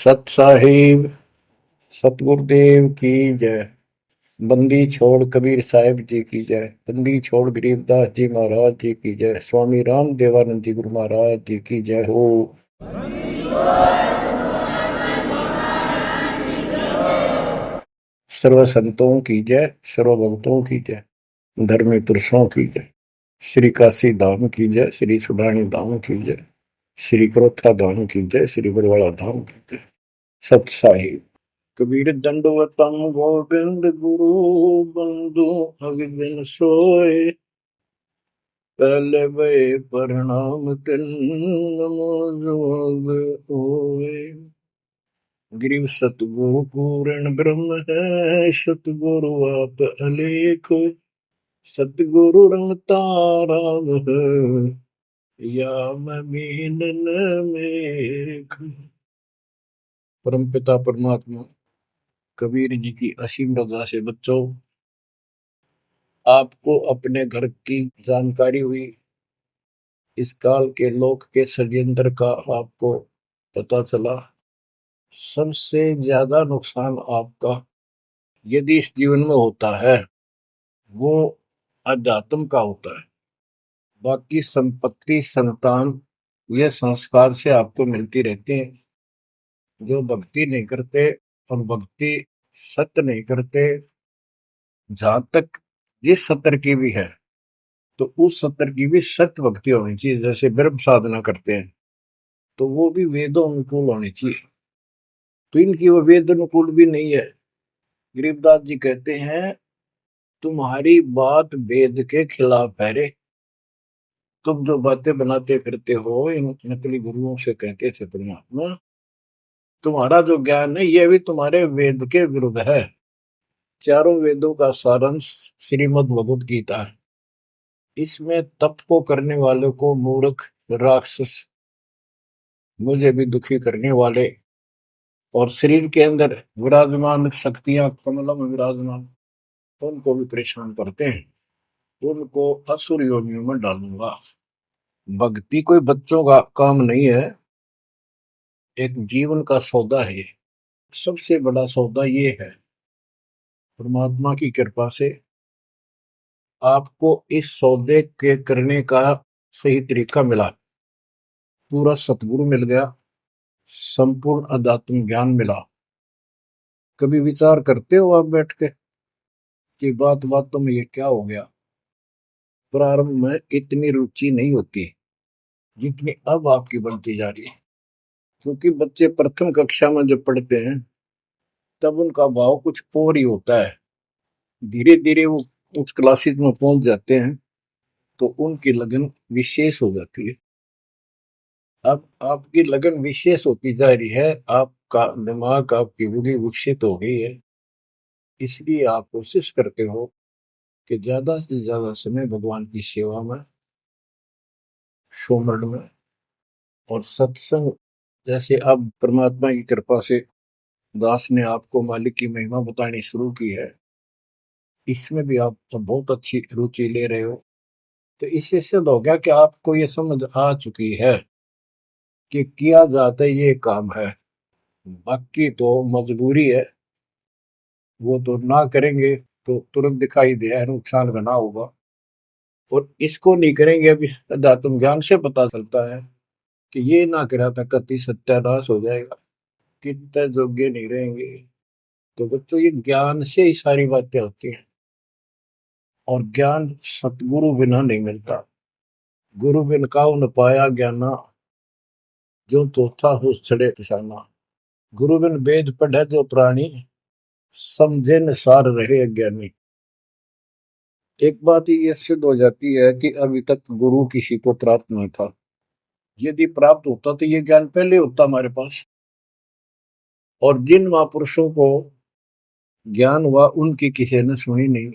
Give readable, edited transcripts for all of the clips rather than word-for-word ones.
सत साहिब सतगुरुदेव की जय। बंदी छोड़ कबीर साहिब जी की जय। बंदी छोड़ गरीबदास जी महाराज जी की जय। स्वामी राम देवानंद जी गुरु महाराज जी की जय हो। सर्व संतों की जय, सर्व भक्तों की जय, धर्मी पुरुषों की जय। श्री काशी धाम की जय, श्री सुडानी धाम की जय, श्री क्रोथा धाम की जय, श्री बरवाड़ा धाम की जय। सत साहिब। कबीर दंडवतम गोविंद गुरु बंधु अगदिन सोए। पहले भय प्रणाम तिन नमो जोग होए। गिरिव सतगुरु पूर्ण ब्रह्म है, सतगुरु आप अलेखो। सतगुरु रमता राम है, या मीनन मेघ। परमपिता परमात्मा कबीर जी की असीम रजा से बच्चों, आपको अपने घर की जानकारी हुई, इस काल के लोक के षड्यंत्र का आपको पता चला। सबसे ज्यादा नुकसान आपका यदि इस जीवन में होता है वो अध्यात्म का होता है। बाकी संपत्ति संतान ये संस्कार से आपको मिलती रहती है। जो भक्ति नहीं करते और भक्ति सत्य नहीं करते, जहां तक जिस सत्र की भी है तो उस सत्र की भी सत्य भक्ति होनी चाहिए। जैसे ब्रह्म साधना करते हैं तो वो भी वेदों अनुकूल होनी चाहिए, तो इनकी वो वेद अनुकूल भी नहीं है। गरीबदास जी कहते हैं, तुम्हारी बात वेद के खिलाफ है रे। तुम जो बातें बनाते फिरते हो, इन नकली गुरुओं से कहते थे परमात्मा, तुम्हारा जो ज्ञान है ये भी तुम्हारे वेद के विरुद्ध है। चारों वेदों का सारांश श्रीमद् भगवद गीता है। इसमें तप को करने वाले को मूर्ख, राक्षस, मुझे भी दुखी करने वाले, और शरीर के अंदर विराजमान शक्तियां कमलों में विराजमान, उनको भी परेशान करते हैं। उनको असुर योनियों में डालूंगा। भक्ति कोई बच्चों का काम नहीं है, एक जीवन का सौदा है। सबसे बड़ा सौदा ये है, परमात्मा की कृपा से आपको इस सौदे के करने का सही तरीका मिला। पूरा सतगुरु मिल गया, संपूर्ण अध्यात्म ज्ञान मिला। कभी विचार करते हो आप बैठ के कि बातों में ये क्या हो गया? प्रारंभ में इतनी रुचि नहीं होती जितनी अब आपकी बनती जा रही है। क्योंकि बच्चे प्रथम कक्षा में जब पढ़ते हैं तब उनका भाव कुछ और ही होता है। धीरे धीरे वो उस क्लासेस में पहुंच जाते हैं तो उनकी लगन विशेष हो जाती है। अब आपकी लगन विशेष होती जा रही है, आपका दिमाग, आपकी बुद्धि विकसित हो गई है। इसलिए आप कोशिश करते हो कि ज्यादा से ज्यादा समय भगवान की सेवा में, सुमरन में और सत्संग। जैसे अब परमात्मा की कृपा से दास ने आपको मालिक की महिमा बतानी शुरू की है, इसमें भी आप तो बहुत अच्छी रुचि ले रहे हो। तो इससे सिद्ध हो गया कि आपको ये समझ आ चुकी है कि किया जाता ये काम है। बाकी तो मजबूरी है, वो तो ना करेंगे तो तुरंत दिखाई दे नुकसान बना होगा, और इसको नहीं करेंगे। अभी अध्यात्म ज्ञान से पता चलता है कि ये ना करा था कति सत्यानाश हो जाएगा, कितने योग्य नहीं रहेंगे। तो बच्चों ये ज्ञान से ही सारी बातें होती हैं, और ज्ञान सतगुरु बिना नहीं मिलता। गुरु बिन काऊ न पाया ज्ञाना, जो तो था हो छड़े किसाना। गुरु बिन वेद पढ़े जो प्राणी, समझे न सार रहे अज्ञानी। एक बात ये सिद्ध हो जाती है कि अभी तक गुरु किसी को प्राप्त नहीं था। यदि प्राप्त होता तो ये ज्ञान पहले होता हमारे पास। और जिन महापुरुषों को ज्ञान हुआ उनकी किसी ने सुनी नहीं।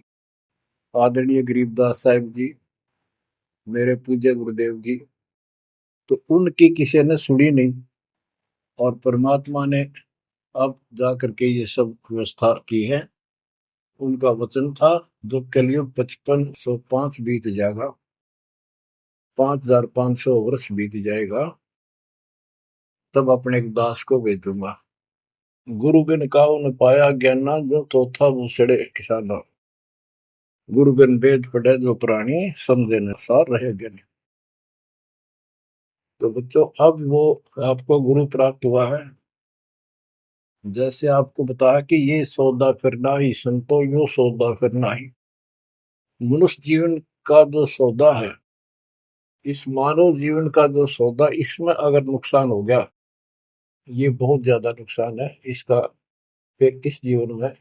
आदरणीय गरीबदास साहिब जी, मेरे पूज्य गुरुदेव जी, तो उनकी किसी ने सुनी नहीं। और परमात्मा ने अब जाकर के ये सब व्यवस्था की है। उनका वचन था, जो कलयुग 5505 बीत जाएगा, 5500 वर्ष बीत जाएगा, तब अपने एक दास को भेजूंगा। गुरु बिन काहू न पाया ज्ञाना, जो चौथा बूसड़े किसाना। गुरु बिन वेद पढ़े जो प्राणी, समझे न सार रहे ज्ञानी। तो बच्चों, अब वो आपको गुरु प्राप्त हुआ है। जैसे आपको बताया कि ये सौदा फिरना ही संतो, यो सौदा फिरना ही। मनुष्य जीवन का जो सौदा है, इस मानव जीवन का जो सौदा, इसमें अगर नुकसान हो गया, ये बहुत ज्यादा नुकसान है इसका। फिर इस जीवन में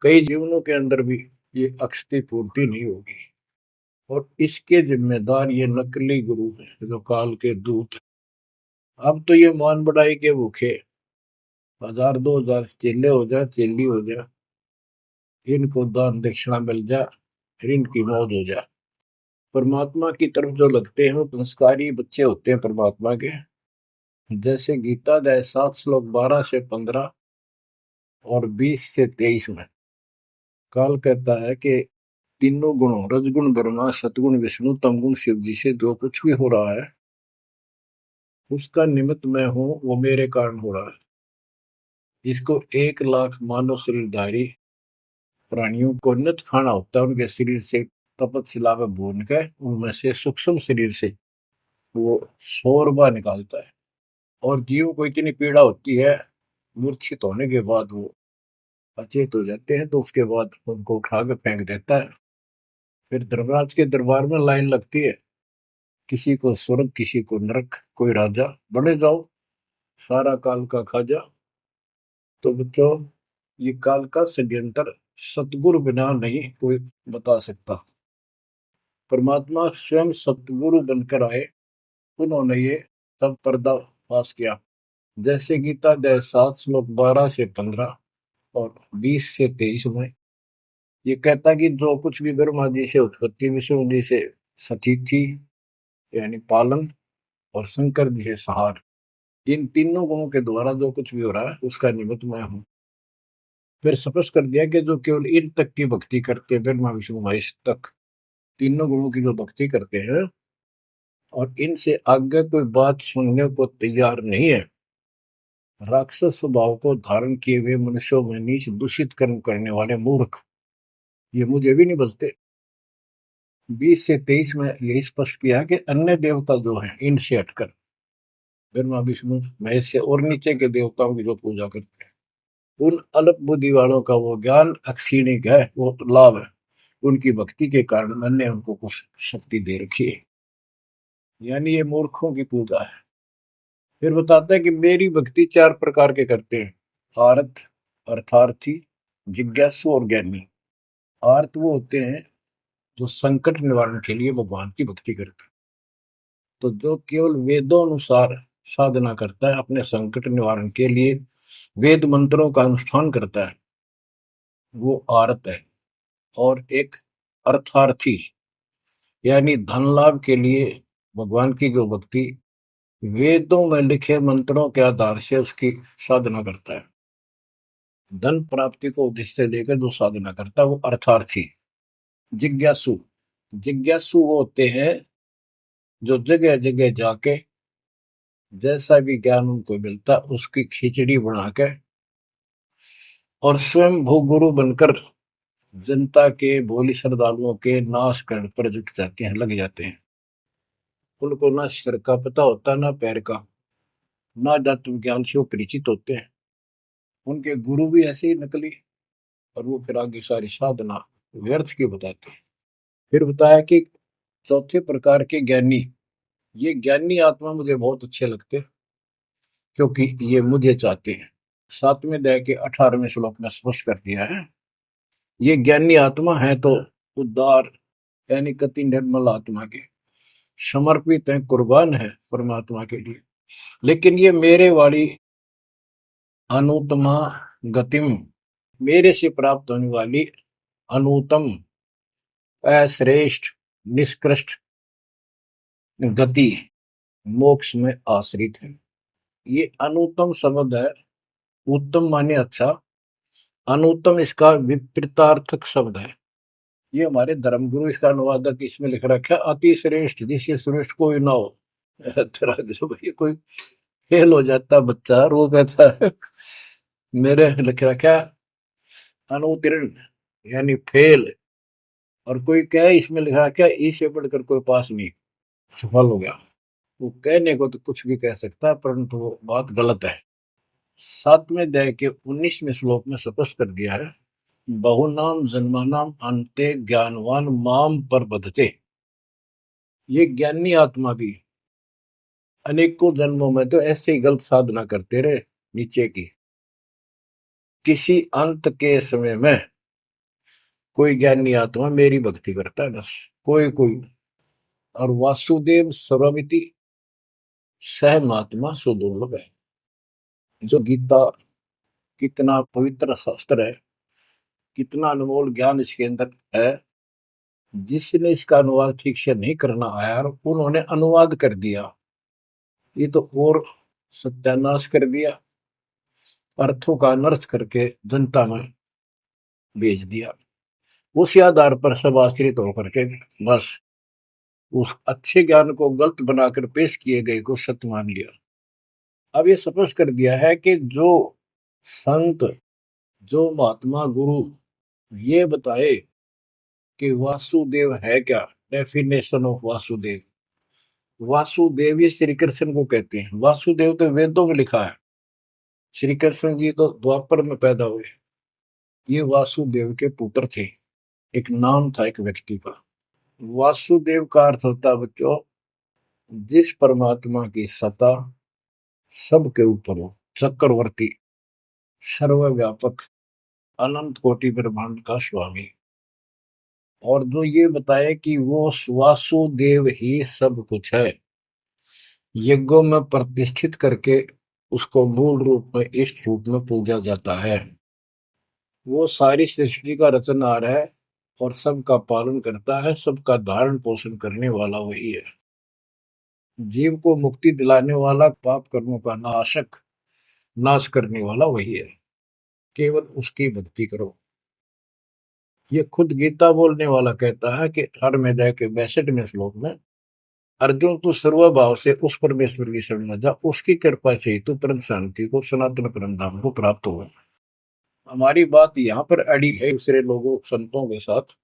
कई जीवनों के अंदर भी ये अक्षति पूर्ति नहीं होगी। और इसके जिम्मेदार ये नकली गुरु हैं, जो काल के दूत। अब तो ये मान बढ़ाई के भूखे 1000 2000 चेले हो जाए, चेली हो जाए, इनको दान दक्षिणा मिल जाए, फिर इनकी मौज हो जाए। परमात्मा की तरफ जो लगते हैं वो संस्कारी बच्चे होते हैं परमात्मा के। जैसे गीता अध्याय 7 श्लोक 12 से 15 और 20 से 23 में काल कहता है कि तीनों गुणों, रजगुण ब्रह्मा, सतगुण विष्णु, तमगुण शिव जी से जो कुछ भी हो रहा है, उसका निमित्त मैं हूं, वो मेरे कारण हो रहा है। इसको 1 लाख मानव शरीरधारी प्राणियों को नित खाना होता है। उनके शरीर से तपतशिला में भून के उनमें से सूक्ष्म शरीर से वो शोरबा निकालता है। और जीव को इतनी पीड़ा होती है, मूर्छित होने के बाद वो अचेत हो जाते हैं, तो उसके बाद उनको उठा के फेंक देता है। फिर धर्मराज के दरबार में लाइन लगती है, किसी को स्वर्ग, किसी को नरक, कोई राजा, बने जाओ, सारा काल का खाजा। तो बच्चों, ये काल का षड्यंत्र सतगुरु बिना नहीं कोई बता सकता। परमात्मा स्वयं सतगुरु बनकर आए, उन्होंने ये सब पर्दाफाश किया। जैसे गीता अध्याय 7 श्लोक 12 से 15 और 20 से 23 में ये कहता कि जो कुछ भी ब्रह्मा जी से उत्पत्ति, विष्णु जी से सतिथि यानी पालन, और शंकर जी से संहार, इन तीनों गुणों के द्वारा जो कुछ भी हो रहा है उसका निमित्त मैं हूं। फिर स्पष्ट कर दिया कि जो केवल इन तक की भक्ति करते हैं, ब्रह्मा विष्णु महेश तक तीनों गुणों की जो भक्ति करते हैं, और इनसे आगे कोई बात सुनने को तैयार नहीं है, राक्षस स्वभाव को धारण किए हुए मनुष्यों में नीच दूषित कर्म करने वाले मूर्ख, ये मुझे भी नहीं बचते। 20 से 23 में यही स्पष्ट किया कि अन्य देवता जो हैं, इनसे हटकर ब्रह्मा विष्णु महेश से और नीचे के देवताओं की जो पूजा करते हैं, उन अल्प बुद्धि वालों का वो ज्ञान अक्षीणिक है, वो तो लाभ है। उनकी भक्ति के कारण मैंने उनको कुछ शक्ति दे रखी है, यानी ये मूर्खों की पूजा है। फिर बताता है कि मेरी भक्ति 4 प्रकार के करते हैं, आर्त, अर्थार्थी, जिज्ञासु और ज्ञानी। आर्त वो होते हैं जो संकट निवारण के लिए भगवान की भक्ति करते हैं। तो जो केवल वेदों अनुसार साधना करता है, अपने संकट निवारण के लिए वेद मंत्रों का अनुष्ठान करता है, वो आर्त है। और एक अर्थार्थी, यानी धन लाभ के लिए भगवान की जो भक्ति वेदों में लिखे मंत्रों के आधार से उसकी साधना करता है, धन प्राप्ति को उद्देश्य से लेकर जो साधना करता है, वो अर्थार्थी। जिज्ञासु, जिज्ञासु वो होते हैं जो जगह जगह जाके जैसा भी ज्ञान उनको मिलता उसकी खिचड़ी बना के और स्वयं भू गुरु बनकर जनता के, भोली श्रद्धालुओं के नाश करने पर जुट जाते हैं, लग जाते हैं। उनको ना सिर का पता होता, ना पैर का, ना जात विज्ञान से वो परिचित होते हैं। उनके गुरु भी ऐसे ही नकली, और वो फिर आगे सारी साधना व्यर्थ की बताते हैं। फिर बताया कि चौथे प्रकार के ज्ञानी, ये ज्ञानी आत्मा मुझे बहुत अच्छे लगते हैं, क्योंकि ये मुझे चाहते हैं। 7वें अध्याय के 18वें श्लोक में स्पष्ट कर दिया है, ये ज्ञानी आत्मा है तो उद्धार, यानी कति निर्मल आत्मा के समर्पित है, कुर्बान है परमात्मा के लिए। लेकिन ये मेरे वाली अनुत्तमा गतिम, मेरे से प्राप्त होने वाली अनुत्तम, अश्रेष्ठ, निष्कृष्ट गति मोक्ष में आश्रित है। ये अनुत्तम शब्द है, उत्तम माने अच्छा, अनुत्तम इसका विपरीतार्थक शब्द है। ये हमारे धर्मगुरु इसका अनुवादक इसमें लिख रखा है, अति श्रेष्ठ, जिससे श्रेष्ठ कोई ना हो। तरह से भाई कोई फेल हो जाता बच्चा और वो कहता है मेरे लिख रखा अनुत्तीर्ण यानी फेल, और कोई कहे इसमें लिखा क्या इससे पढ़कर कोई पास नहीं, सफल हो गया। वो कहने को तो कुछ भी कह सकता है, परंतु वो बात गलत है। 7वें अध्याय के 19वें श्लोक में स्पष्ट कर दिया है, बहुनाम जन्मानाम अंते ज्ञानवान माम पर बधते। ये ज्ञानी आत्मा भी अनेकों जन्मों में तो ऐसे ही गलत साधना करते रहे नीचे की, किसी अंत के समय में कोई ज्ञानी आत्मा मेरी भक्ति करता है, बस कोई कोई। और वासुदेव सर्वमिति सह महात्मा सुदुर्लभ है। जो गीता कितना पवित्र शास्त्र है, कितना अनमोल ज्ञान इसके अंदर है, जिसने इसका अनुवाद ठीक से नहीं करना आया और उन्होंने अनुवाद कर दिया, ये तो और सत्यानाश कर दिया, अर्थों का अनर्थ करके जनता में भेज दिया। उसी आधार पर सब आश्रित होकर के बस उस अच्छे ज्ञान को गलत बनाकर पेश किए गए को सत्य मान लिया। अब ये स्पष्ट कर दिया है कि जो संत, जो महात्मा गुरु ये बताए कि वासुदेव है क्या, डेफिनेशन ऑफ वासुदेव। वासुदेव ही श्री कृष्ण को कहते हैं। वासुदेव तो वेदों में लिखा है, श्री कृष्ण जी तो द्वापर में पैदा हुए। ये वासुदेव के पुत्र थे, एक नाम था एक व्यक्ति का। वासुदेव का अर्थ होता है बच्चों, जिस परमात्मा की सत्ता सबके ऊपर हो, चक्रवर्ती, सर्वव्यापक, अनंत कोटि ब्रह्मांड का स्वामी। और जो ये बताए कि वो वासुदेव ही सब कुछ है, यज्ञों में प्रतिष्ठित करके उसको मूल रूप में इष्ट रूप में पूजा जाता है। वो सारी सृष्टि का रचनहार है और सबका पालन करता है, सबका धारण पोषण करने वाला वही है। जीव को मुक्ति दिलाने वाला, पाप कर्मों का नाशक, नाश करने वाला वही है। केवल उसकी भक्ति करो। ये खुद गीता बोलने वाला कहता है कि 18वें अध्याय के 62वें श्लोक में, अर्जुन तू सर्वभाव से उस परमेश्वर की शरण में जा, उसकी कृपा से ही तू परम शांति को, सनातन परम धाम को प्राप्त होगा। हमारी बात यहाँ पर अड़ी है दूसरे लोगों संतों के साथ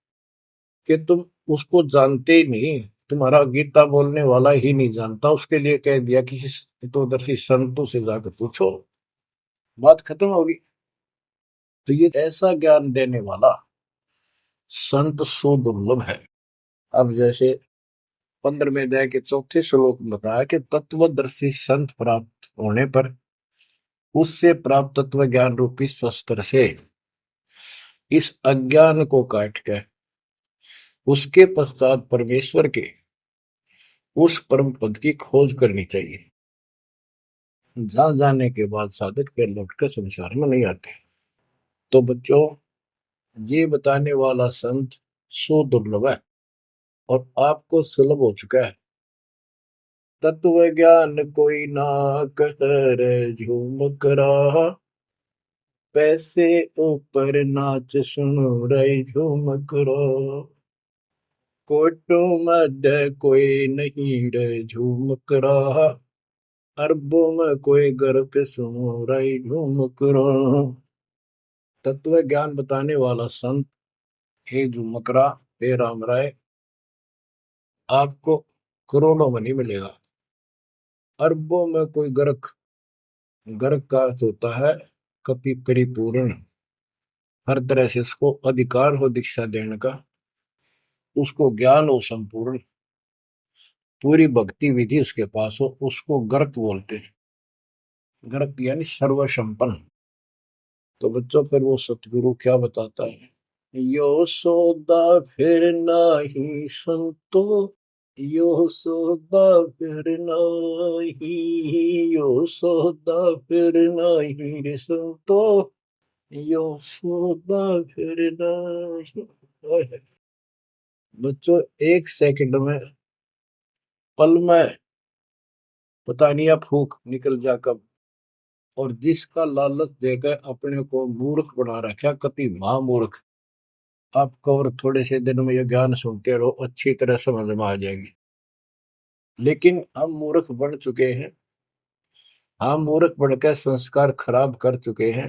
कि तुम उसको जानते ही नहीं, तुम्हारा गीता बोलने वाला ही नहीं जानता, उसके लिए कह दिया किसी हितोदर्शी संतों से जाकर पूछो, बात खत्म होगी। तो ये ऐसा ज्ञान देने वाला संत सुदुर्लभ है। अब जैसे 15वें अध्याय के 4थे श्लोक में बताया कि तत्वदर्शी संत प्राप्त होने पर उससे प्राप्त तत्व ज्ञान रूपी शस्त्र से इस अज्ञान को काट के उसके पश्चात परमेश्वर के उस परम पद की खोज करनी चाहिए। जहां जाने के बाद साधक फिर लौटकर संसार में नहीं आते। तो बच्चों, ये बताने वाला संत सो दुर्लभ है और आपको सुलभ हो चुका है। तत्व ज्ञान कोई ना कर झूम करा, पैसे ऊपर नाच सुनो रे झूम करो, कोटो मध्य कोई नहीं रे झूम करा, अरबों में कोई गर्क सुनो रे झूम करो। तत्व ज्ञान बताने वाला संत, हे झुमकरा, हे राम राय, आपको करोड़ों में नहीं मिलेगा, अरबों में कोई गर्क। गर्क का अर्थ होता है कपि परिपूर्ण, हर तरह से उसको अधिकार हो दीक्षा देने का, उसको ज्ञान हो संपूर्ण, पूरी भक्ति विधि उसके पास हो, उसको गर्क बोलते हैं। गर्क यानी सर्वसंपन्न। तो बच्चों, फिर वो सतगुरु क्या बताता है, यो सौदा फिर नाही संतो, यो सौदा फिर नाही, यो सौदा फिर नाही रे संतो, यो सौदा फिर नाही। बच्चों, एक सेकंड में, पल में पता नहीं अब फूक निकल जा कब, और जिसका लालच देकर अपने को मूर्ख बना रखा, कति महामूर्ख। आपको और थोड़े से दिन में ये ज्ञान सुनते रहो, अच्छी तरह समझ में आ जाएगी। लेकिन हम मूर्ख बन चुके हैं, हम मूर्ख बनकर संस्कार खराब कर चुके हैं।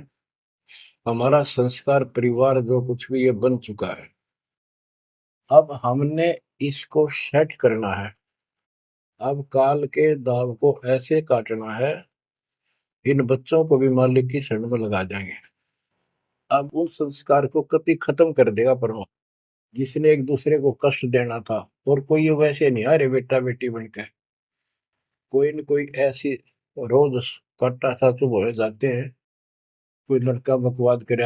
हमारा संस्कार परिवार जो कुछ भी ये बन चुका है, अब हमने इसको सेट करना है। अब काल के दाव को ऐसे काटना है, इन बच्चों को भी मालिक की शरण में लगा देंगे। अब उन संस्कार को कभी खत्म कर देगा परमात्मा। जिसने एक दूसरे को कष्ट देना था, और कोई ये वैसे नहीं आ रहे बेटा बेटी बन के, कोई न कोई ऐसी रोज कट्टा सा चुप हो जाते हैं। कोई लड़का बकवाद करे,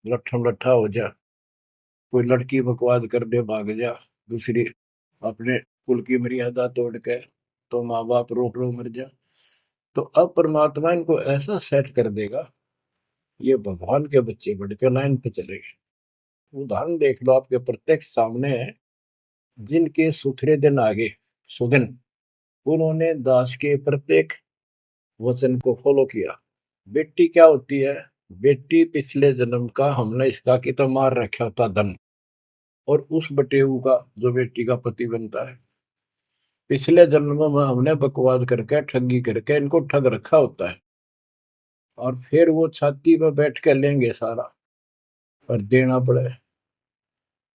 लट्ठम लट्ठा हो जा, कोई लड़की बकवाद कर दे, भाग जा दूसरी, अपने कुल की मर्यादा तोड़ के, तो माँ बाप रोक रो मर जा। तो अब परमात्मा इनको ऐसा सेट कर देगा, ये भगवान के बच्चे बढ़ के लाइन पे चलेंगे। उदाहरण देख लो, आपके प्रत्यक्ष सामने है। जिनके सुथरे दिन आगे सुदिन, उन्होंने दास के प्रत्येक वचन को फॉलो किया। बेटी क्या होती है? बेटी पिछले जन्म का हमने इसका की तो मार रखा होता धन, और उस बटेऊ का जो बेटी का पति बनता है, पिछले जन्म में हमने बकवाद करके ठगी करके इनको ठग रखा होता है। और फिर वो छाती पर बैठ के लेंगे सारा, और देना पड़े।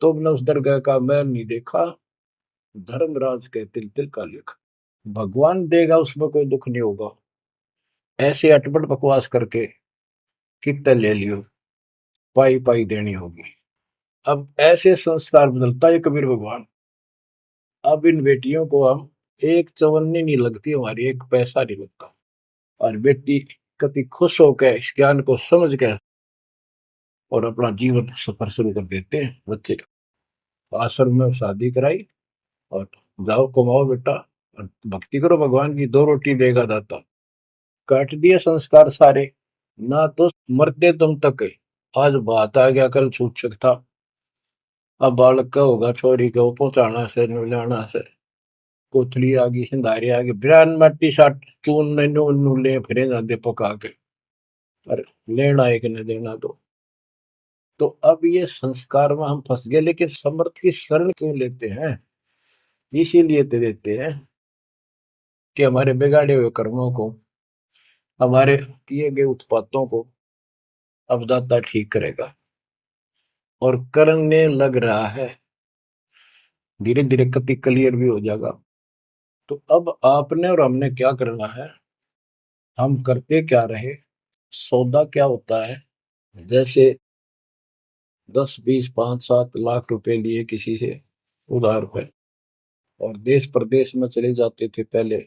तुमने उस दरगाह का मैल नहीं देखा, धर्मराज के तिल तिल का लेखा। भगवान देगा, उसमें कोई दुख नहीं होगा। ऐसे अटपट बकवास करके कितने ले लियो, पाई पाई देनी होगी। अब ऐसे संस्कार बदलता है कबीर भगवान। अब इन बेटियों को हम एक चवन्नी नहीं लगती हमारी, एक पैसा नहीं लगता। और बेटी कति खुश होकर इस ज्ञान को समझ के और अपना जीवन सफर शुरू कर देते हैं। बच्चे आश्रम में शादी कराई, और जाओ कमाओ बेटा, और भक्ति करो भगवान की, दो रोटी देगा दाता। काट दिए संस्कार सारे, ना तो मरते तुम तक है। आज बात आ गया, कल सूचक था। अब बालक का होगा, छोरी को पहुंचाना से लाना से, कोथली आगी सिंधारी आगे बिरान मट्टी साट चून ने नून ले फिरे जाते पका के, और लेना एक ने देना दो। तो अब ये संस्कार में हम फंस गए। लेकिन समर्थ की शरण क्यों लेते हैं? इसीलिए तो देते हैं कि हमारे बिगाड़े हुए कर्मों को, हमारे किए गए उत्पातों को अब दाता ठीक करेगा, और करने लग रहा है। धीरे धीरे कति क्लियर भी हो जाएगा। तो अब आपने और हमने क्या करना है, हम करते क्या रहे। सौदा क्या होता है? जैसे 10, 20, 5, 7 लाख रुपए लिए किसी से उधार पे, और देश प्रदेश में चले जाते थे पहले,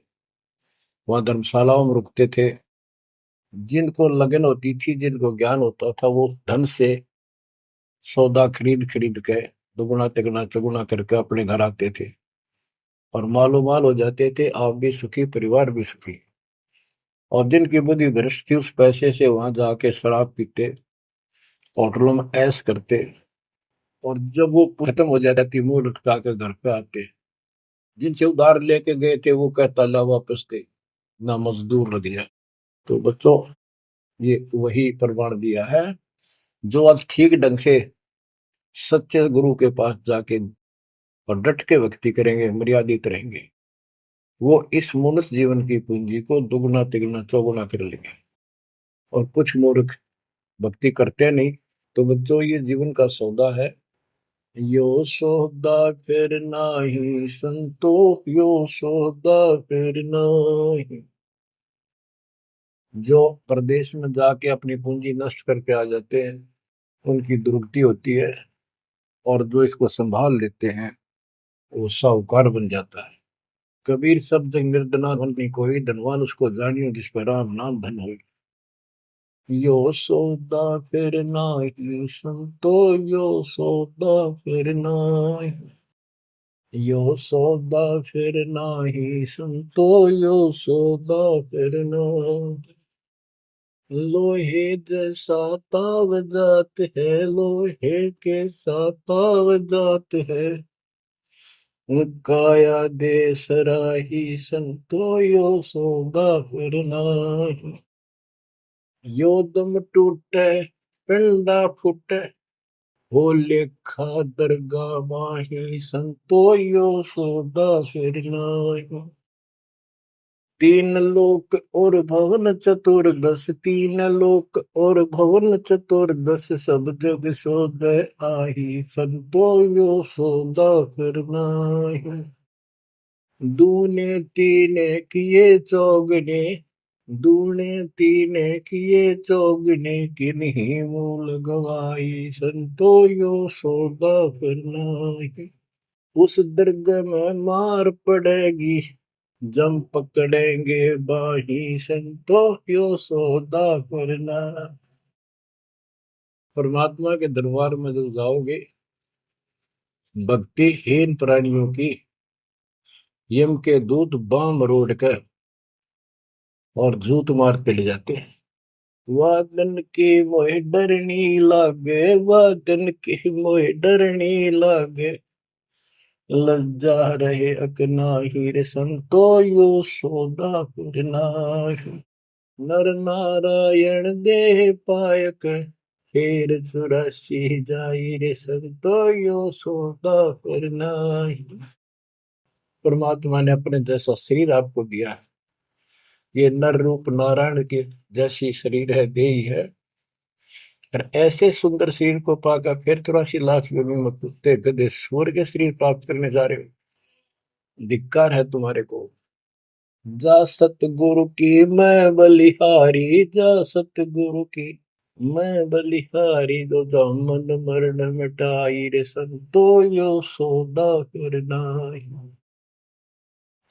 वहां धर्मशालाओं में रुकते थे। जिनको लगन होती थी, जिनको ज्ञान होता था, वो धन से सौदा खरीद खरीद के दुगुना तिगुना चौगुना करके अपने घर आते थे, और मालो माल हो जाते थे। आप भी सुखी, परिवार भी सुखी। और जिनकी बुद्धि भ्रष्ट थी, उस पैसे से वहां जाके शराब पीते, होटलों में ऐश करते, और जब वो खत्म हो जाती थी, मुंह लटका के घर पे आते। जिनसे उधार लेके गए थे, वो कहता ला वापस थे, ना मजदूर लग जाए। तो बच्चों, ये वही प्रमाण दिया है। जो आज ठीक ढंग से सच्चे गुरु के पास जाके और डट के भक्ति करेंगे, मर्यादित रहेंगे, वो इस मनुष्य जीवन की पूंजी को दुगुना तिगुना चौगुना कर लेंगे। और कुछ मूर्ख भक्ति करते नहीं। तो बच्चों, ये जीवन का सौदा है। यो सौदा फिर नाही संतो, यो सौदा फिर नाही। जो प्रदेश में जाके अपनी पूंजी नष्ट करके आ जाते हैं, उनकी दुर्गति होती है। और जो इसको संभाल लेते हैं, वो साहूकार बन जाता है। कबीर शब्द निर्धना धन नहीं कोई, धनवान उसको जानियो जिस पर राम नाम धन हो। यो सौदा फिर नाही संतो, यो सौदा फिर नाही। यो सौदा फिर नाही संतो, यो सौदा फिर नाही। लोहे जैसा ताव जात है, लोहे के साथ ताव जात है। काया दे सराही संतो, यो सौदा फिर नाही। यो दम टूटे पिंडा फूटे, हो लेखा दरगाह माही संतो, यो सौदा फिर नाही। तीन लोक और भवन चतुर्दश, तीन लोक और भवन चतुर्दश, सब जग सोदय आही, संतो यो सौदा फिर नाहि। दूने तीने किए चौगने, दूने तीने किए चौगने, किन्हीं मूल गवाई, संतो यो सौदा फिर नाहि। उस दर्ग में मार पड़ेगी, जम पकड़ेंगे बाही, संतो यो सौदा करना। परमात्मा के दरबार में जब जाओगे, भक्तिहीन प्राणियों की यम के दूत बाम मरोड़ कर और झूठ मारते ले जाते हैं। वादन की मोह डरनी लागे, वादन की मोह डरनी लागे, लज्जा रहे अकनाही, रे संतो यो सौदा फिर नाहि। नर नारायण देह पायक, फेर 84 जाई, रे संतो यो सौदा फिर नाहि। परमात्मा ने अपने जैसा शरीर आपको दिया है, ये नर रूप नारायण के जैसी शरीर है, देही है, और ऐसे सुंदर शरीर को पाकर फिर 84 लाख योनि में कुत्ते गधे सूअर के शरीर प्राप्त करने जा रहे हो। धिक्कार है तुम्हारे को। जा सतगुरु की मैं बलिहारी, जा सतगुरु की मैं बलिहारी, जो जामन मरण मिटाई, रे संतो यो सौदा फिर नाहि।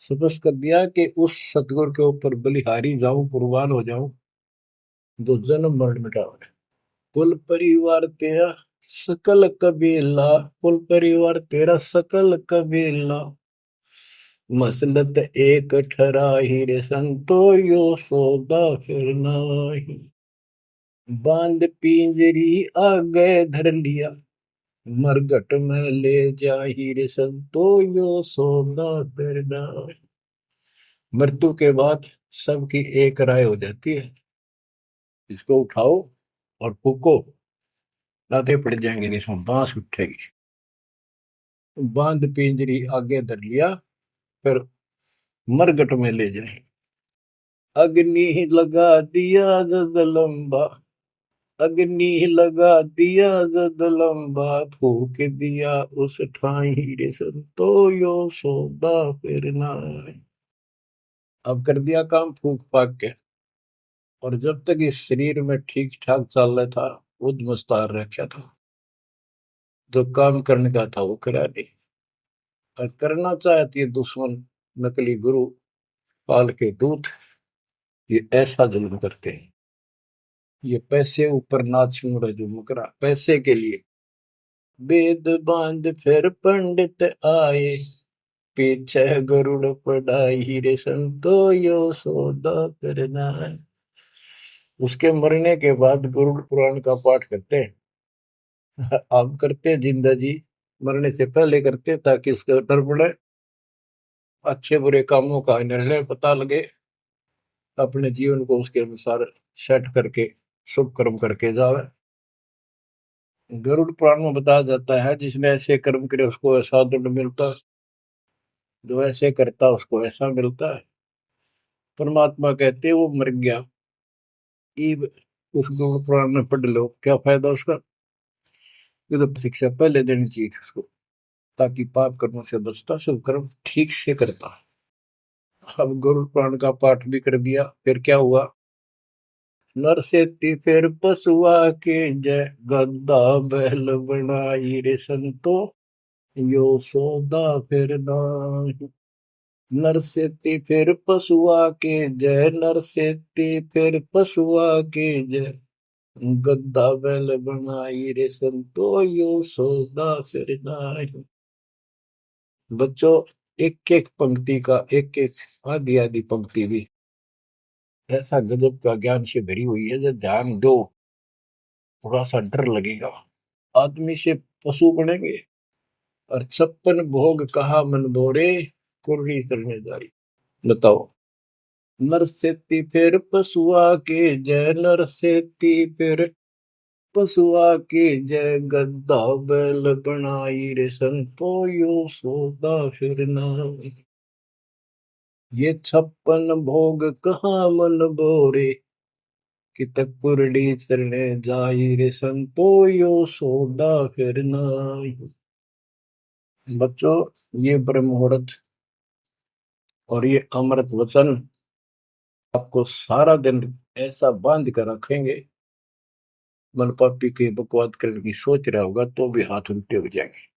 सपस कर दिया कि उस सतगुरु के ऊपर बलिहारी जाऊं, कुर्बान हो जाऊं, जो जन्म मरण मिटावे। कुल परिवार तेरा सकल कबीला, कुल परिवार तेरा सकल कबीला, मसलत एक ठराही, रे संतो यो सौदा फिर नाहि। बांध पिंजरी आगे धर लिया, मरघट में ले जाही, रे संतो यो सौदा फिर नाहि। मृत्यु के बाद सबकी एक राय हो जाती है, इसको उठाओ और फूको, लाते पड़ जाएंगे, इसमें बांस उठेगी। बांध पिंजरी आगे धर लिया, फिर मरघट में ले जाए। अग्नि लगा दिया जद लंबा, अग्नि लगा दिया जद लंबा, फूक दिया उस ठाई, रे संतो यो सौदा फिर नाहि। अब कर दिया काम फूक फाक के, और जब तक इस शरीर में ठीक ठाक चल रहा था, खुद मुस्तार रखा था, जो काम करने का था वो करा नहीं, और करना चाहती है दुश्मन नकली गुरु पाल के दूत, ये ऐसा जुल्म करते हैं। ये पैसे ऊपर नाच मुड़ा जो मुकरा पैसे के लिए। वेद बांध फिर पंडित आए, पीछे गरुड़ पढ़ाई, रे संतो यो सौदा फिर नाहि। उसके मरने के बाद गरुड़ पुराण का पाठ करते हैं। आप करते हैं जिंदा जी, मरने से पहले करते ताकि उसका डर पड़े, अच्छे बुरे कामों का निर्णय पता लगे, अपने जीवन को उसके अनुसार सेट करके शुभ कर्म करके जावे। गरुड़ पुराण में बताया जाता है, जिसने ऐसे कर्म करे उसको ऐसा दंड मिलता है, जो ऐसे करता उसको ऐसा मिलता है। परमात्मा कहते वो मर गया, ईब उस गरुड़ पुराण में पढ़ लो, क्या फायदा उसका। ये तो शिक्षा पहले देनी चाहिए उसको, ताकि पाप कर्मों से बचता, शुभ कर्म ठीक से करता। अब गरुड़ पुराण का पाठ भी कर दिया, फिर क्या हुआ। नर सेती फिर पशुआ के जय, गद्दा बैल बनाई, रे संतो यो सौदा फिर नाहि। नर सेती फिर पशुआ के जय, नर सेती फिर पशुआ के जय, गद्दा बैल बनाई, रे संतो यो सौदा फिर नाहि। बच्चों, एक एक पंक्ति का एक एक आधी आधी पंक्ति भी ऐसा गजब का ज्ञान से भरी हुई है, जो ध्यान दो थोड़ा सा डर लगेगा। आदमी से पशु बनेंगे, और 56 भोग कहा मन बोरे, कुर्री करने जारी। बताओ। नर सेती फिर पशुआ के जय, नर सेती फिर पशुआ के जय, गद्दा बैल बनाई, रे संतो यो सौदा फिर नाहि। ये 56 भोग कहाँ मन बोरे, कि तक कुरडी चरणे जाई रे संतो यो सौदा फिर नाई। बच्चों, ये ब्रह्म मुहूर्त और ये अमृत वचन आपको सारा दिन ऐसा बांध कर रखेंगे, मन पापी के बकवाद करने की सोच रहा होगा तो भी हाथ उल्टे हो जाएंगे।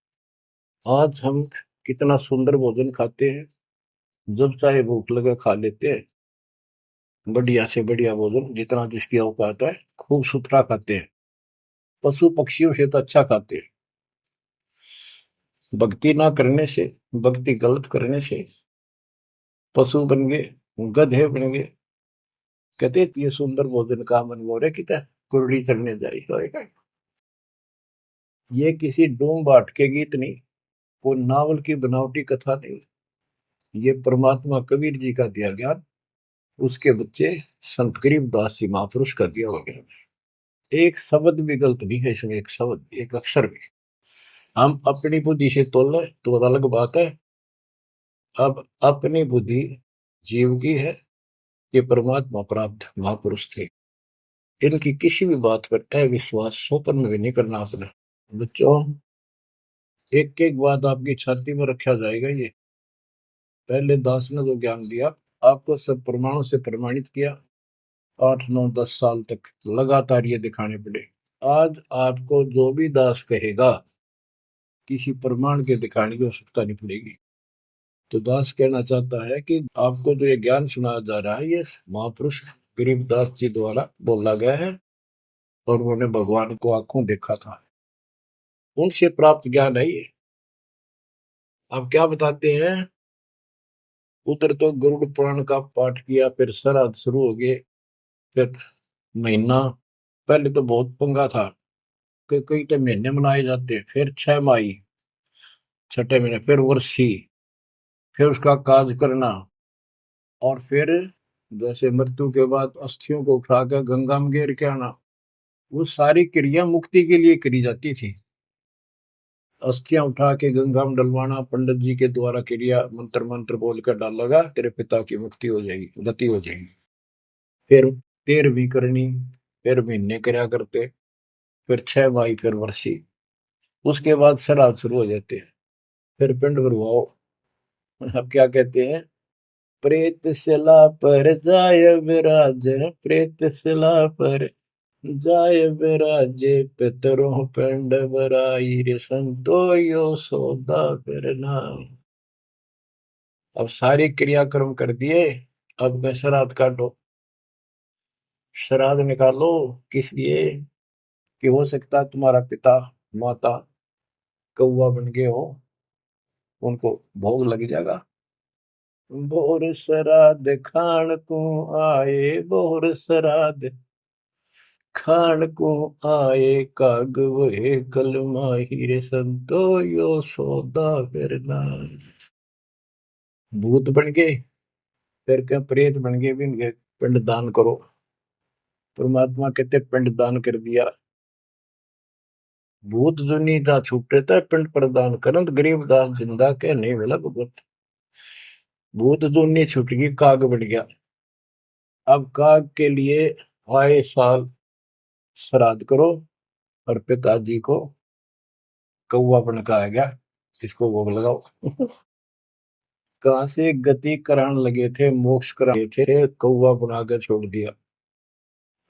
आज हम कितना सुंदर भोजन खाते हैं, जब चाहे भूख लगे खा लेते हैं, बढ़िया से बढ़िया भोजन जितना जिसकी औकात है खूब सुथरा खाते हैं, पशु पक्षियों से तो अच्छा खाते हैं। भक्ति ना करने से, भक्ति गलत करने से पशु बन गए, गधे बन गए। कहते ये सुंदर भोजन का मन मोरे किता कुरड़ी चढ़ने जाए। ये किसी डोम बाट के गीत नहीं, वो नावल की बनावटी कथा नहीं, ये परमात्मा कबीर जी का दिया ज्ञान, उसके बच्चे संत गरीबदास जी महापुरुष का दिया हुआ ज्ञान। एक शब्द भी गलत नहीं है इसमें, एक शब्द एक अक्षर भी। हम अपनी बुद्धि से तोल तो अलग बात है। अब अपनी बुद्धि जीव की है, ये परमात्मा प्राप्त महापुरुष थे, इनकी किसी भी बात पर अविश्वास स्वप्न भी नहीं करना अपने। बच्चों, एक एक बात आपकी छाती में रखा जाएगा। ये पहले दास ने जो ज्ञान दिया, आपको सब प्रमाणों से प्रमाणित किया, 8 9 10 साल तक लगातार ये दिखाने पड़े। आज आपको जो भी दास कहेगा, किसी प्रमाण के दिखाने की आवश्यकता नहीं पड़ेगी। तो दास कहना चाहता है कि आपको जो ये ज्ञान सुनाया जा रहा है, ये महापुरुष गरीबदास जी द्वारा बोला गया है, और उन्होंने भगवान को आंखों देखा था, उनसे प्राप्त ज्ञान है ये। अब क्या बताते हैं, उधर तो गरुड़ पुराण का पाठ किया, फिर श्राद्ध शुरू हो गए, फिर महीना, पहले तो बहुत पंगा था कि कई तो महीने मनाए जाते, फिर 6 माही, छठे महीने, फिर वर्षी, फिर उसका काज करना, और फिर जैसे मृत्यु के बाद अस्थियों को उठाकर गंगा में गेर के आना। वो सारी क्रिया मुक्ति के लिए करी जाती थी। अस्थियां उठा के गंगा में डलवाना, पंडित जी के द्वारा क्रिया मंत्र मंत्र बोलकर डालेगा, तेरे पिता की मुक्ति हो जाएगी, गति हो जाएगी। फिर 13वीं करनी, फिर महीने करया करते, फिर 6 माही, फिर वर्षी, उसके बाद श्राद्ध शुरू हो जाते हैं, फिर पिंड भरवाओ। अब क्या कहते हैं, प्रेत शिला पर जाय विराज, प्रेत शिला पर जाय विराजे, पितरों पिंड भराई रे संतो यो सौदा फिर नाई। अब सारे क्रियाक्रम कर दिए, अब मैं श्राद्ध काटो, श्राद्ध निकालो। किस लिए? कि हो सकता है तुम्हारा पिता माता कौवा बन गए हो, उनको भोग लग जाएगा। बोर श्राद्ध खान को आए, बोर श्राद्ध खान को आए, काग वहे कल माहिर संतो यो सौदा फिर नाई। भूत बन गए, फिर क्या प्रेत बन गए, भी इनके पिंड दान करो। परमात्मा कहते पिंड दान कर दिया, भूत जुनी दा छूटे था पिंड प्रदान करंत, गरीब दास जिंदा के नहीं मिला भगवत। भूत जुनी छूट गई, काग बन गया। अब काग के लिए आए साल श्राद्ध करो, और पिताजी को कौवा बन का आ गया, इसको भोग लगाओ। कहां से गति कराने लगे थे, मोक्ष कराने थे, कौवा बना के छोड़ दिया।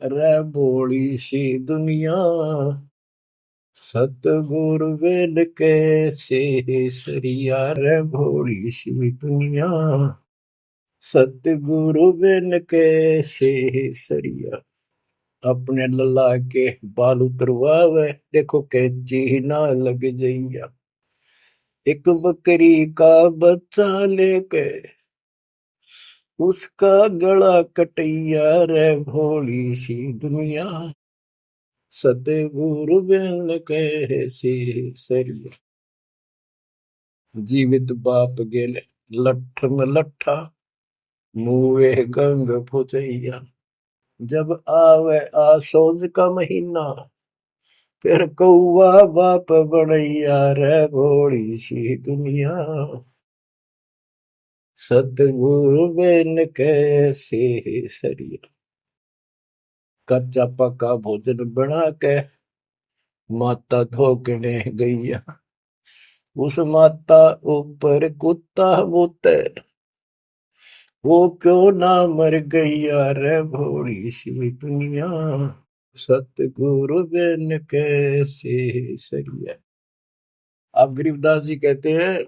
अरे भोली सी दुनिया, सतगुरु वेद कैसे सरिया, रे भोली सी दुनिया, सतगुरु वेद कैसे सरिया। अपने लला के बाल उतरवावे, देखो कैची ना लग जइया। एक बकरी का बच्चा लेके उसका गला कटैया, रे भोली सी दुनिया, सतगुरु बिन कैसे सरिया। जीवित बाप गेले लठ में लट्ठा, मुए गंग फुचैया। जब आवे आसोज का महीना, फिर कौआ बाप बनैया, रे भोली सी दुनिया। सतगुरु बिन कैसे सरिया। कच्चा पक्का भोजन बना के माता धोकने गैया, उस माता ऊपर कुत्ता बोते, वो क्यों ना मर गैया रे भोली सी दुनिया। सतगुरु बिन कैसे सरिया। अब गरीबदास जी कहते हैं,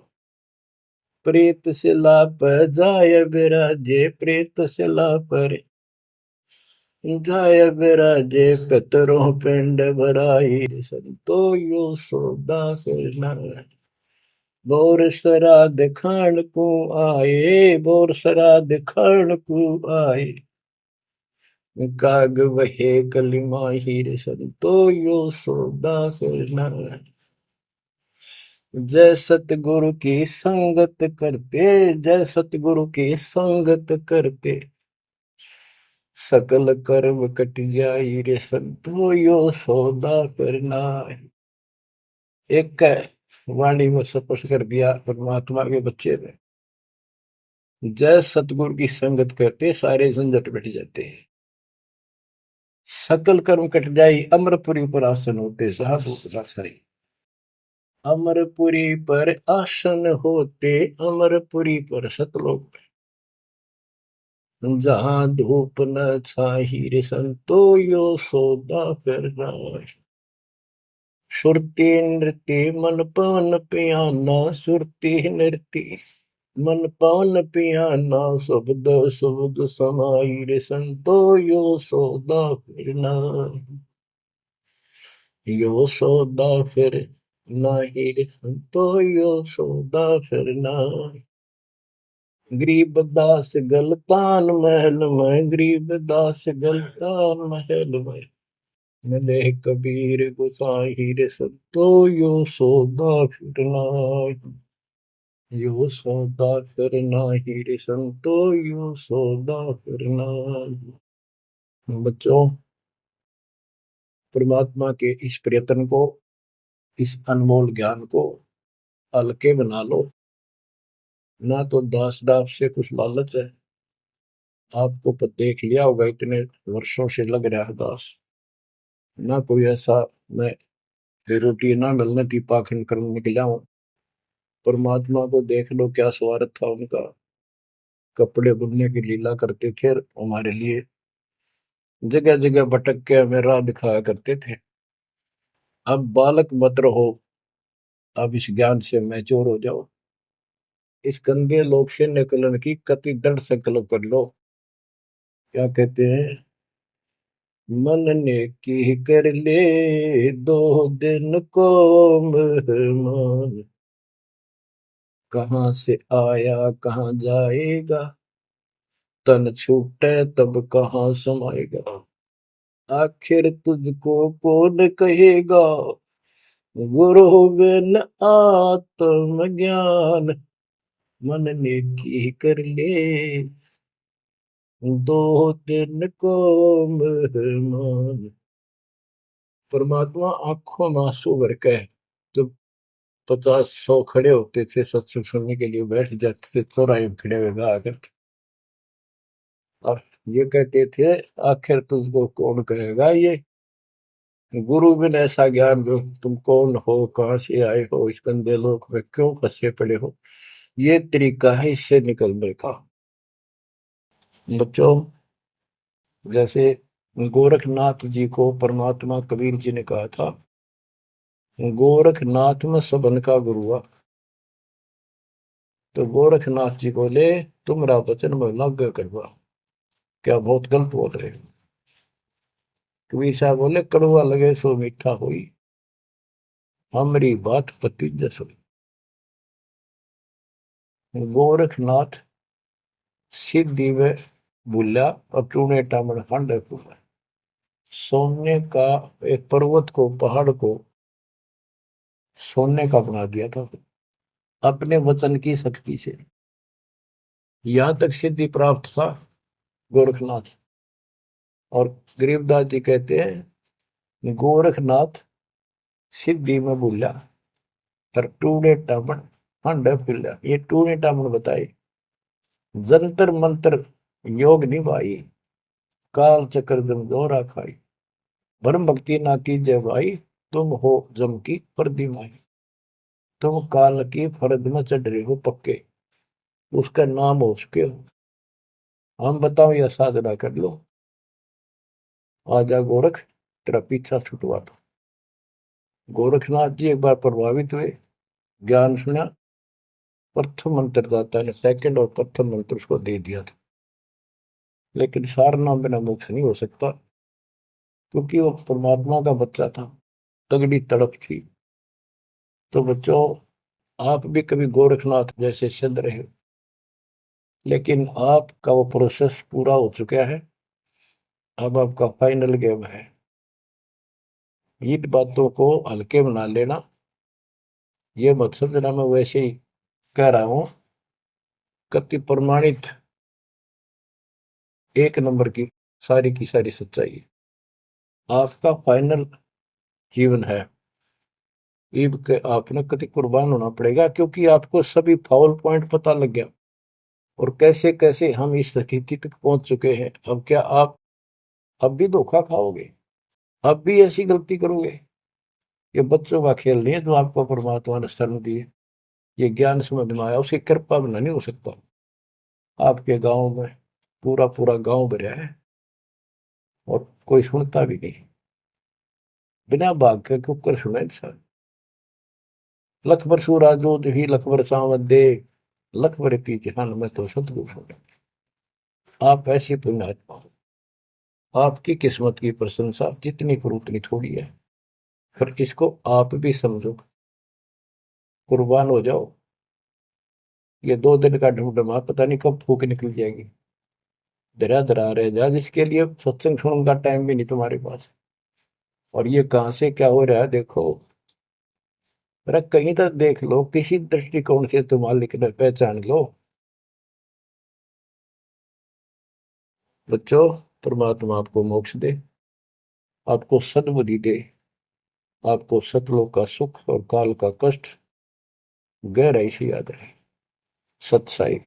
प्रेत से लाप जाय बिराजे, प्रेत से लाप जाय बिराजे, पितरों पिंड भराई, संतो यो सौदा करना। बोर श्राद्ध खान को आए, बोर श्राद्ध खान को आए, काग वहे कलिमा हीर, संतो यो सौदा करना। जय सतगुरु की संगत करते, जय सतगुरु की संगत करते, सकल कर्म कट जाई रे संतो यो सौदा करना। एक वाणी में स्पष्ट कर दिया परमात्मा के बच्चे ने, जय सतगुरु की संगत करते सारे झंझट मिट जाते हैं, सकल कर्म कट जाई, अमरपुरी पर आसन होते साधु रासाई। अमरपुरी पर आसन होते, अमरपुरी पर सतलोक, जहां धूप न छाही रे संतो यो सौदा करना। सुरती नृत्य मन पवन पियाना, सुरती नृत्य मन पवन पियाना, शब्द शब्द समाई रे संतो यो सौदा फिरना। यो सौदा फिर नाही रे संतो यो सौदा फिरना। गरीबदास गलतान महल में, गरीबदास गलतान महल में, मिले कबीर गुसाई रे संतो यो सौदा फिरना। यो सौदा फिरना ही रे संतो यो सौदा फिरना। बच्चों, परमात्मा के इस प्रयत्न को, इस अनमोल ज्ञान को हल्के बना लो। ना तो दास दास से कुछ लालच है, आपको देख लिया होगा इतने वर्षों से लग रहा है दास, ना कोई ऐसा मैं रोटी ना मिलने की पाखंड करने निकला हूं। परमात्मा को देख लो, क्या स्वार्थ था उनका, कपड़े बुनने की लीला करते थे हमारे लिए, जगह जगह भटक के हमें राह दिखाया करते थे। अब बालक मत रहो, अब इस ज्ञान से मैच्योर हो जाओ, इस गंदे लोक से निकलने की कति दृढ़ संकल्प कर लो। क्या कहते हैं, मन ने की कर ले 2 दिन को मेहमान, कहाँ से आया कहाँ जाएगा, तन छूटे तब कहाँ समाएगा। आखिर तुझको कौन कहेगा, गुरु बिन आत्म ज्ञान, मन ने की कर ले 2 दिन को मेहमान। परमात्मा आंखों में आंसू भर के, तो 50-100 खड़े होते थे सत्संग सुनने के लिए, बैठ जाते थे चौराहे में खड़े हुए गा करते, और ये कहते थे आखिर तुझको कौन कहेगा, ये गुरु बिन ऐसा ज्ञान जो, तुम कौन हो, कहां से आए हो, इस गंदे लोक में क्यों फंसे पड़े हो, ये तरीका है इससे निकलने का। बच्चों, जैसे गोरखनाथ जी को परमात्मा कबीर जी ने कहा था, गोरखनाथ में सबन का गुरु हुआ, तो गोरखनाथ जी बोले तुमरा वचन में लाग करवा, क्या बहुत गलत बोल रहे हो। कबीर साहब बोले कड़वा लगे सो मीठा हुई, हमारी बात पति जस हुई। गोरखनाथ सिद्धि में भूला और टूने टामन खंड है, सोने का एक पर्वत को, पहाड़ को सोने का बना दिया था अपने वचन की शक्ति से। यहां तक सिद्धि प्राप्त था गोरखनाथ। और गरीबदास जी कहते हैं गोरखनाथ सिद्धि में भूला और टूने टामन खंड फूला। ये टूने टामन बताए, जंतर मंत्र योग निभाई, काल चक्र जमजोरा खाई, ब्रह्म भक्ति ना कीजिए भाई, तुम हो जम की प्रतिमाई। तुम काल की फर्द में चढ़ रहे हो पक्के, उसका नाम हो चुके हो। हम बताओ या साधना कर लो, आजा गोरख तेरा पीछा छुटवा दो। गोरखनाथ जी एक बार प्रभावित हुए, ज्ञान सुना, प्रथम मंत्र दाता ने सेकंड और प्रथम मंत्र उसको दे दिया था। लेकिन सार नाम बिना मोक्ष नहीं हो सकता, क्योंकि वो परमात्मा का बच्चा था, तगड़ी तड़प थी। तो बच्चों, आप भी कभी गोरखनाथ जैसे सिद्ध रहे, लेकिन आपका वो प्रोसेस पूरा हो चुका है। अब आपका फाइनल गेम है। इन बातों को हल्के बना लेना, ये मत समझना मैं वैसे ही कह रहा हूं। कति प्रमाणित एक नंबर की सारी सच्चाई आपका फाइनल जीवन है। ईब के आपने कति कुर्बान होना पड़ेगा, क्योंकि आपको सभी फाउल पॉइंट पता लग गया और कैसे कैसे हम इस स्थिति तक पहुंच चुके हैं। अब क्या आप अब भी धोखा खाओगे? अब भी ऐसी गलती करोगे? ये बच्चों का खेल नहीं है जो आपको परमात्मा ने शरण दी है। ये ज्ञान समझ में आया, उसकी कृपा बिना नहीं हो सकता। आपके गांव में पूरा पूरा गांव भरा है और कोई सुनता भी नहीं। बिना भाग के कुकर सुने इंसान। लख बर सूरा जो ही लख बर सावन दे, लख बर की जहान में तो सतगुरु सुने। आप ऐसी पुण्यात्मा हो, आपकी किस्मत की प्रशंसा जितनी करूं उतनी थोड़ी है। फिर इसको आप भी समझो, कुर्बान हो जाओ। ये 2 दिन का ढूंढमा पता नहीं कब फूक निकल जाएगी। धरा धरा रह जा, जिसके लिए सत्संग सुनने का टाइम भी नहीं तुम्हारे पास। और ये कहां से क्या हो रहा है देखो, अरे कहीं तक देख लो, किसी दृष्टिकोण से तुम मालिक ने पहचान लो। बच्चों, परमात्मा आपको मोक्ष दे, आपको सद्बुद्धि दे, आपको सतलोक का सुख और काल का कष्ट गहराई से याद रहे। सत्साई।